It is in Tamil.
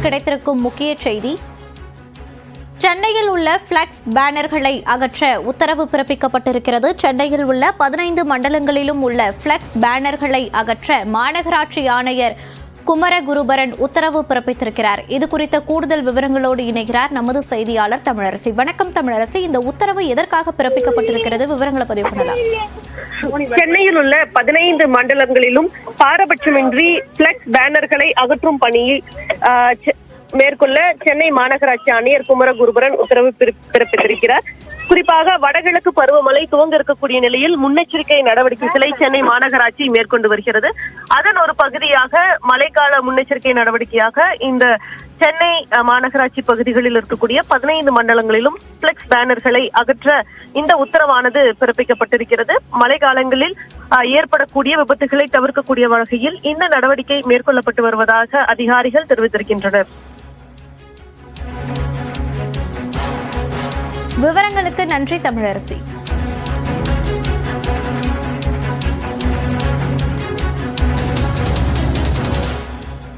கிடைத்திருக்கும் முக்கிய செய்தி. சென்னையில் உள்ள பிளக்ஸ் பேனர்களை அகற்ற உத்தரவு பிறப்பிக்கப்பட்டிருக்கிறது. சென்னையில் உள்ள 15 மண்டலங்களிலும் உள்ள பிளக்ஸ் பேனர்களை அகற்ற மாநகராட்சி ஆணையர் குமரகுருபரன் உத்தரவு பிறப்பித்திருக்கிறார். இது குறித்த கூடுதல் விவரங்களோடு இணைகிறார் நமது செய்தியாளர் தமிழரசி. வணக்கம் தமிழரசி, இந்த உத்தரவு எதற்காக பிறப்பிக்கப்பட்டிருக்கிறது, விவரங்களை பதிவு பண்ணலாம். சென்னையில் உள்ள 15 மண்டலங்களிலும் பாரபட்சமின்றி பிளக்ஸ் பேனர்களை அகற்றும் பணியை மேற்கொள்ள சென்னை மாநகராட்சி ஆணையர் குமரகுருபரன் உத்தரவு பிறப்பித்திருக்கிறார். குறிப்பாக வடகிழக்கு பருவமழை துவங்க இருக்கக்கூடிய நிலையில் முன்னெச்சரிக்கை நடவடிக்கைகளை சென்னை மாநகராட்சி மேற்கொண்டு வருகிறது. அதன் ஒரு பகுதியாக மழைக்கால முன்னெச்சரிக்கை நடவடிக்கையாக இந்த சென்னை மாநகராட்சி பகுதிகளில் இருக்கக்கூடிய 15 மண்டலங்களிலும் பிளக்ஸ் பேனர்களை அகற்ற இந்த உத்தரவானது பிறப்பிக்கப்பட்டிருக்கிறது. மழை காலங்களில் ஏற்படக்கூடிய விபத்துகளை தவிர்க்கக்கூடிய வகையில் இந்த நடவடிக்கை மேற்கொள்ளப்பட்டு வருவதாக அதிகாரிகள் தெரிவித்திருக்கின்றனர். விவரங்களுக்கு நன்றி தமிழரசி.